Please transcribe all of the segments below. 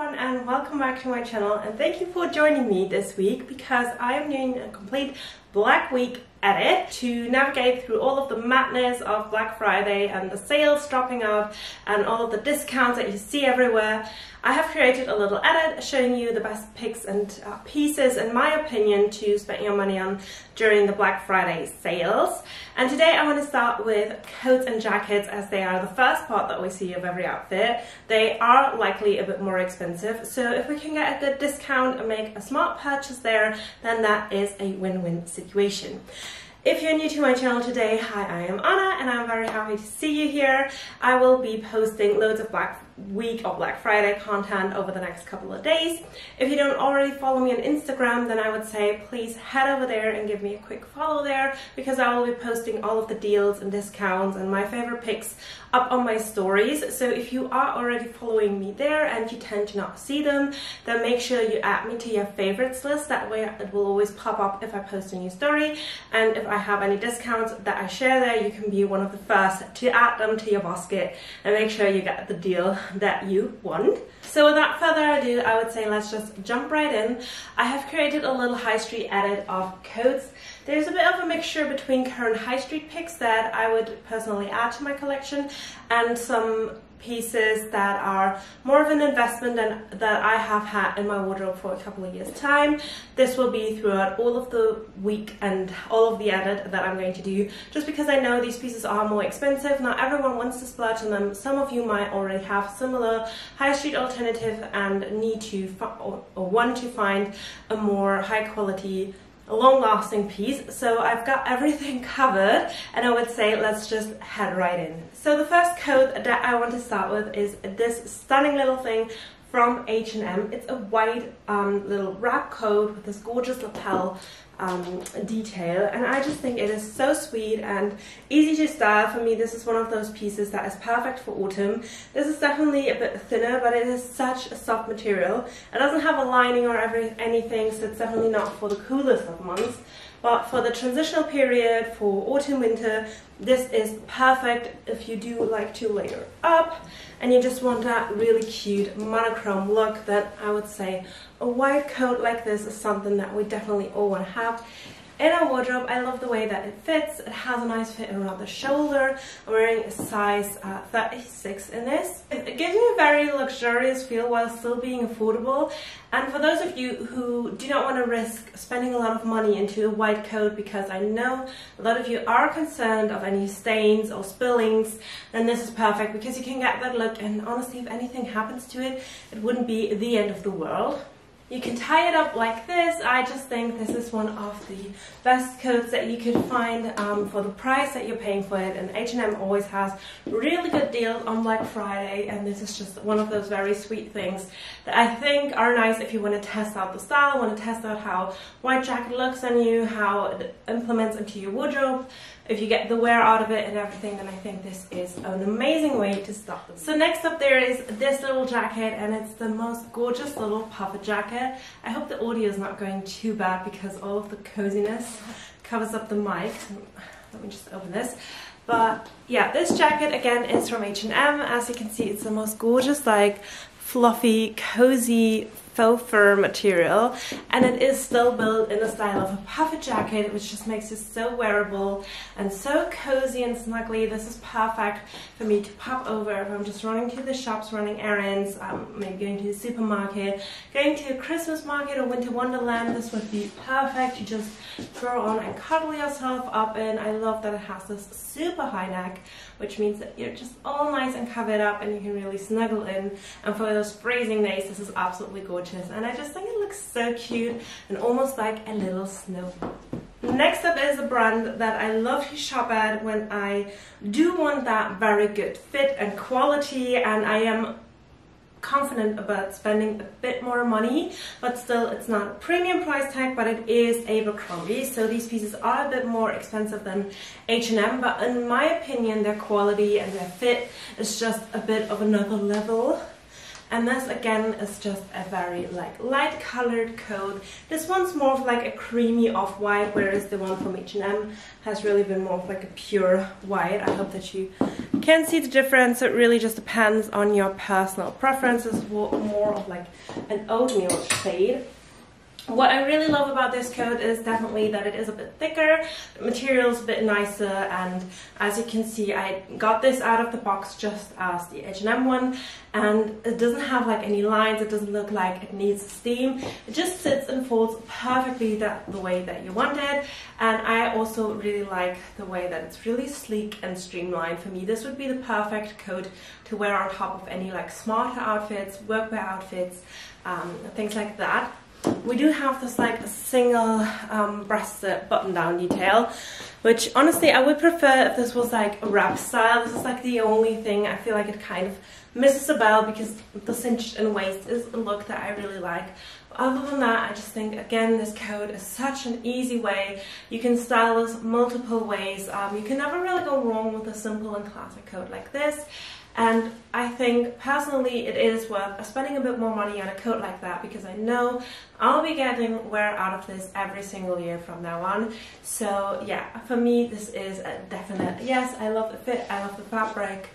everyone and welcome back to my channel, and thank you for joining me this week because I am doing a complete Black Week edit to navigate through all of the madness of Black Friday and the sales dropping out and all of the discounts that you see everywhere. I have created a little edit showing you the best picks and pieces, in my opinion, to spend your money on during the Black Friday sales. And today I want to start with coats and jackets, as they are the first part that we see of every outfit. They are likely a bit more expensive, so if we can get a good discount and make a smart purchase there, then that is a win-win situation. If you're new to my channel today, hi, I am Anna and I'm very happy to see you here. I will be posting loads of Black Week or Black Friday content over the next couple of days. If you don't already follow me on Instagram, then I would say please head over there and give me a quick follow there, because I will be posting all of the deals and discounts and my favorite picks up on my stories. So if you are already following me there and you tend to not see them, then make sure you add me to your favorites list. That way it will always pop up if I post a new story, and if I have any discounts that I share there, you can be one of the first to add them to your basket and make sure you get the deal that you want. So without further ado, I would say let's just jump right in. I have created a little high street edit of coats. There's a bit of a mixture between current high street picks that I would personally add to my collection and some pieces that are more of an investment and that I have had in my wardrobe for a couple of years' time. This will be throughout all of the week and all of the edit that I'm going to do, just because I know these pieces are more expensive. Not everyone wants to splurge on them. Some of you might already have similar high street alternative and need to or want to find a more high quality, a long-lasting piece. So I've got everything covered, and I would say let's just head right in. So the first coat that I want to start with is this stunning little thing from H&M. It's a white little wrap coat with this gorgeous lapel detail, and I just think it is so sweet and easy to style. For me, this is one of those pieces that is perfect for autumn. This is definitely a bit thinner, but it is such a soft material. It doesn't have a lining or anything, so it's definitely not for the coolest of months. But for the transitional period, for autumn, winter, this is perfect if you do like to layer up and you just want that really cute monochrome look. Then I would say a white coat like this is something that we definitely all want to have in our wardrobe. I love the way that it fits. It has a nice fit around the shoulder. I'm wearing a size 36 in this. It gives me a very luxurious feel while still being affordable. And for those of you who do not want to risk spending a lot of money into a white coat, because I know a lot of you are concerned of any stains or spillings, then this is perfect, because you can get that look, and honestly, if anything happens to it, it wouldn't be the end of the world. You can tie it up like this. I just think this is one of the best coats that you could find for the price that you're paying for it. And H&M always has really good deals on Black Friday, and this is just one of those very sweet things that I think are nice if you want to test out the style, want to test out how white jacket looks on you, how it implements into your wardrobe. If you get the wear out of it and everything, then I think this is an amazing way to start. So next up there is this little jacket, and it's the most gorgeous little puffer jacket. I hope the audio is not going too bad because all of the coziness covers up the mic. Let me just open this. But yeah, this jacket again is from H&M. As you can see, it's the most gorgeous, like fluffy, cozy faux fur material, and it is still built in the style of a puffer jacket, which just makes it so wearable and so cozy and snuggly. This is perfect for me to pop over if I'm just running to the shops, running errands, maybe going to the supermarket, going to a Christmas market or winter wonderland. This would be perfect to just throw on and cuddle yourself up in. I love that it has this super high neck, which means that you're just all nice and covered up and you can really snuggle in. And for those freezing days, this is absolutely gorgeous. And I just think it looks so cute and almost like a little snowball. Next up is a brand that I love to shop at when I do want that very good fit and quality, and I am confident about spending a bit more money, but still it's not a premium price tag, but it is Abercrombie. So these pieces are a bit more expensive than H&M, but in my opinion their quality and their fit is just a bit of another level. And this again is just a very light colored coat. This one's more of like a creamy off-white, whereas the one from H&M has really been more of like a pure white. I hope that you Can't see the difference, so it really just depends on your personal preferences. More of like an oatmeal shade. What I really love about this coat is definitely that it is a bit thicker, the material is a bit nicer, and as you can see I got this out of the box just as the H&M one, and it doesn't have like any lines, it doesn't look like it needs steam, it just sits and folds perfectly the way that you want it. And I also really like the way that it's really sleek and streamlined. For me this would be the perfect coat to wear on top of any like smarter outfits, workwear outfits, things like that. We do have this like single breasted button down detail, which honestly I would prefer if this was like a wrap style. This is like the only thing I feel like it kind of misses a bell, because the cinched in waist is a look that I really like. Other than that, I just think again this coat is such an easy way. You can style this multiple ways. You can never really go wrong with a simple and classic coat like this. And I think personally it is worth spending a bit more money on a coat like that, because I know I'll be getting wear out of this every single year from now on. So yeah, for me this is a definite yes. I love the fit, I love the fabric,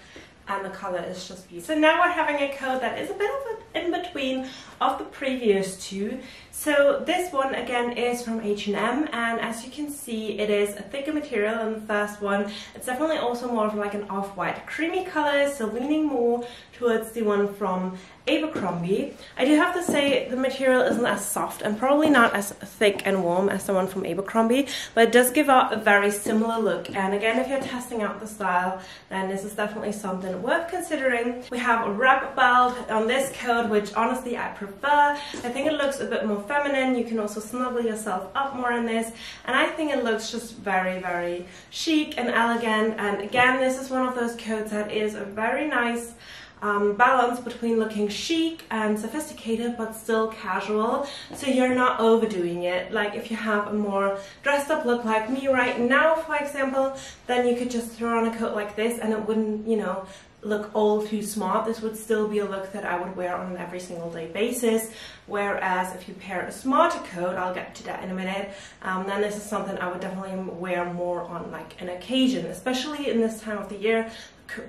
and the color is just beautiful. So now we're having a coat that is a bit of an in-between of the previous two. So this one again is from H&M, and as you can see it is a thicker material than the first one. It's definitely also more of like an off-white creamy color, so leaning more towards the one from Abercrombie. I do have to say the material isn't as soft and probably not as thick and warm as the one from Abercrombie, but it does give out a very similar look. And again, if you're testing out the style, then this is definitely something worth considering. We have a wrap belt on this coat, which honestly I prefer. I think it looks a bit more feminine. You can also snuggle yourself up more in this, and I think it looks just very, very chic and elegant. And again, this is one of those coats that is a very nice balance between looking chic and sophisticated but still casual, so you're not overdoing it. Like if you have a more dressed up look like me right now, for example, then you could just throw on a coat like this and it wouldn't, you know, look all too smart. This would still be a look that I would wear on an every single day basis. Whereas if you pair a smarter coat, I'll get to that in a minute, then this is something I would definitely wear more on like an occasion, especially in this time of the year.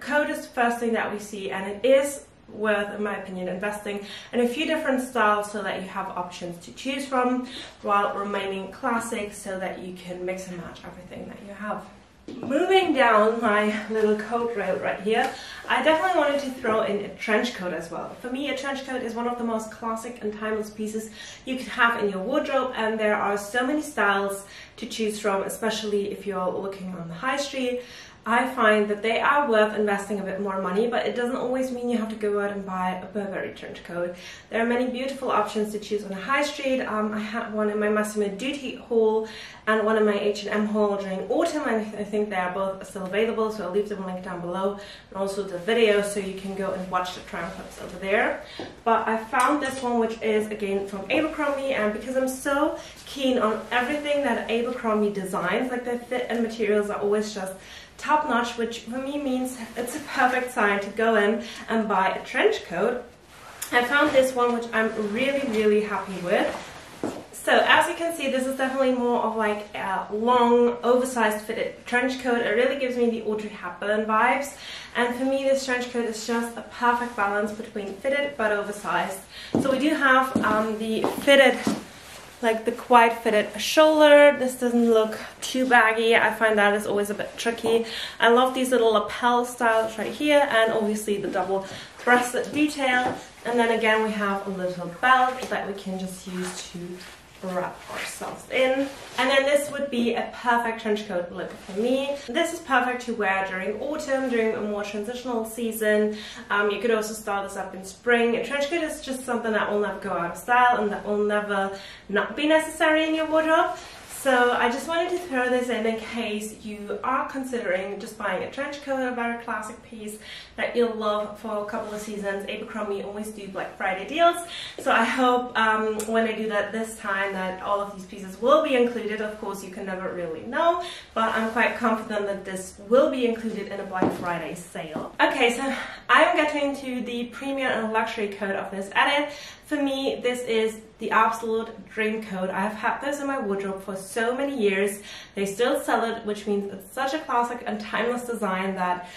Coat is the first thing that we see, and it is worth, in my opinion, investing in a few different styles so that you have options to choose from while remaining classic, so that you can mix and match everything that you have. Moving down my little coat rail right here, I definitely wanted to throw in a trench coat as well. For me, a trench coat is one of the most classic and timeless pieces you could have in your wardrobe, and there are so many styles to choose from, especially if you're looking on the high street. I find that they are worth investing a bit more money, but it doesn't always mean you have to go out and buy a Burberry trench coat. There are many beautiful options to choose on the high street. I had one in my Massimo Dutti haul and one in my H&M haul during autumn, and I think they are both still available, so I'll leave them linked down below, and also the video, so you can go and watch the trial clips over there. But I found this one, which is again from Abercrombie, and because I'm so keen on everything that Abercrombie designs, like their fit and materials are always just top notch, which for me means it's a perfect sign to go in and buy a trench coat. I found this one, which I'm really, really happy with. So as you can see, this is definitely more of like a long, oversized fitted trench coat. It really gives me the Audrey Hepburn vibes. And for me, this trench coat is just a perfect balance between fitted but oversized. So we do have the fitted, like the quite fitted shoulder. This doesn't look too baggy. I find that is always a bit tricky. I love these little lapel styles right here, and obviously the double breasted detail. And then again, we have a little belt that we can just use to wrap ourselves in. And then this would be a perfect trench coat look for me. This is perfect to wear during autumn, during a more transitional season. You could also style this up in spring. A trench coat is just something that will never go out of style and that will never not be necessary in your wardrobe. So I just wanted to throw this in case you are considering just buying a trench coat, a very classic piece that you'll love for a couple of seasons. Abercrombie always do Black Friday deals, so I hope when they do that this time that all of these pieces will be included. Of course, you can never really know, but I'm quite confident that this will be included in a Black Friday sale. Okay, so I'm getting to the premium and luxury coat of this edit. For me, this is the absolute dream coat. I've had this in my wardrobe for so many years. They still sell it, which means it's such a classic and timeless design that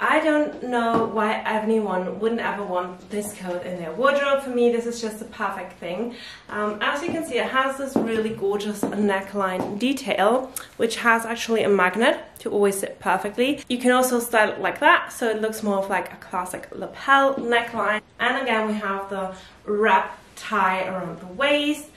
I don't know why anyone wouldn't ever want this coat in their wardrobe. For me, this is just the perfect thing. As you can see, it has this really gorgeous neckline detail, which has actually a magnet to always sit perfectly. You can also style it like that, so it looks more of like a classic lapel neckline. And again, we have the wrap tie around the waist.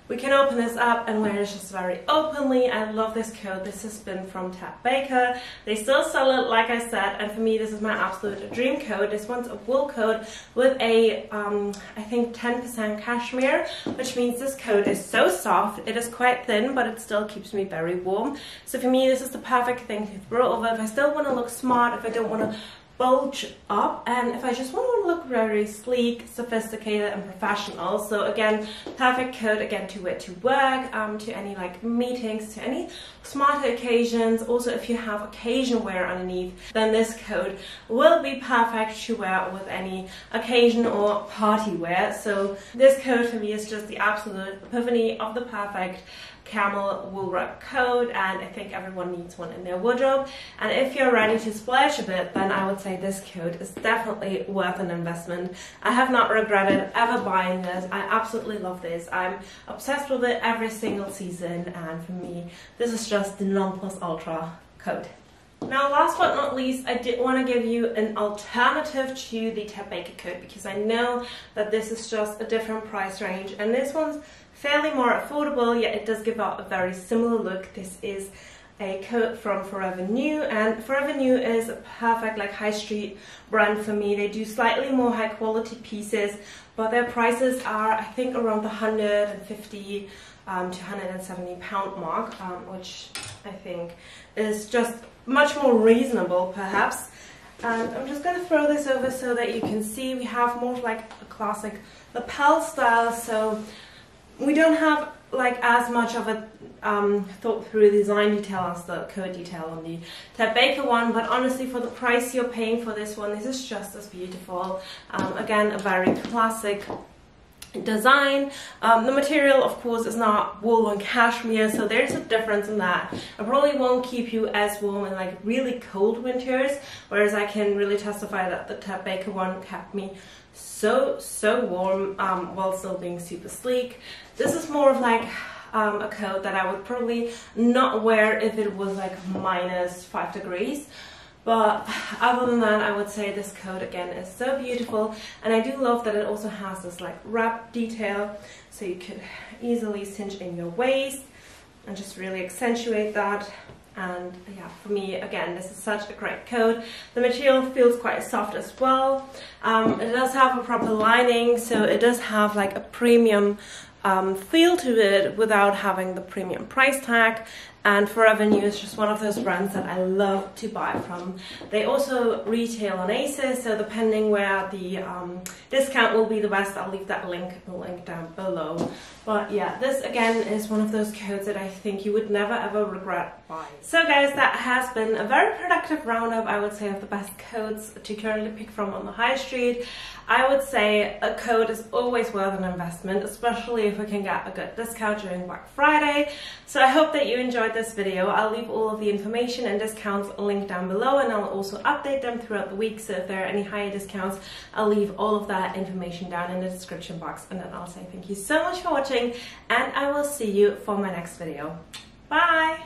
We can open this up and wear it just very openly. I love this coat. This has been from Ted Baker. They still sell it, like I said, and for me this is my absolute dream coat. This one's a wool coat with a, I think 10% cashmere, which means this coat is so soft. It is quite thin, but it still keeps me very warm. So for me, this is the perfect thing to throw over if I still want to look smart, if I don't want to bulge up, and if I just want to look very sleek, sophisticated and professional. So again, perfect coat again to wear to work, to any like meetings, to any smarter occasions. Also if you have occasion wear underneath, then this coat will be perfect to wear with any occasion or party wear. So this coat for me is just the absolute epiphany of the perfect camel wool wrap coat, and I think everyone needs one in their wardrobe. And if you're ready to splurge a bit, then I would say this coat is definitely worth an investment. I have not regretted ever buying this. I absolutely love this. I'm obsessed with it every single season, and for me this is just the non plus ultra coat. Now, last but not least, I did want to give you an alternative to the Ted Baker coat, because I know that this is just a different price range, and this one's fairly more affordable, yet it does give out a very similar look. This is a coat from Forever New, and Forever New is a perfect like high street brand for me. They do slightly more high quality pieces, but their prices are, I think, around the 150 to 170 pound mark, which I think is just much more reasonable perhaps. And I'm just going to throw this over so that you can see we have more like a classic lapel style, so we don't have like as much of a thought through design detail as the coat detail on the Ted Baker one, but honestly for the price you're paying for this one, this is just as beautiful. Again, a very classic design. The material of course is not wool and cashmere, so there's a difference in that. It probably won't keep you as warm in like really cold winters, whereas I can really testify that the Ted Baker one kept me so warm while still being super sleek. This is more of like a coat that I would probably not wear if it was like -5 degrees. But other than that, I would say this coat again is so beautiful, and I do love that it also has this like wrap detail, so you could easily cinch in your waist and just really accentuate that. And yeah, for me again, this is such a great coat. The material feels quite soft as well. It does have a proper lining, so it does have like a premium feel to it without having the premium price tag. And Forever New is just one of those brands that I love to buy from. They also retail on ASOS, so depending where the discount will be the best, I'll leave that link down below. But yeah, this again is one of those coats that I think you would never ever regret buying. So guys, that has been a very productive roundup, I would say, of the best coats to currently pick from on the high street. I would say a coat is always worth an investment, especially if we can get a good discount during Black Friday. So I hope that you enjoyed this video. I'll leave all of the information and discounts linked down below, and I'll also update them throughout the week. So if there are any higher discounts, I'll leave all of that information down in the description box. And then I'll say thank you so much for watching, and I will see you for my next video. Bye!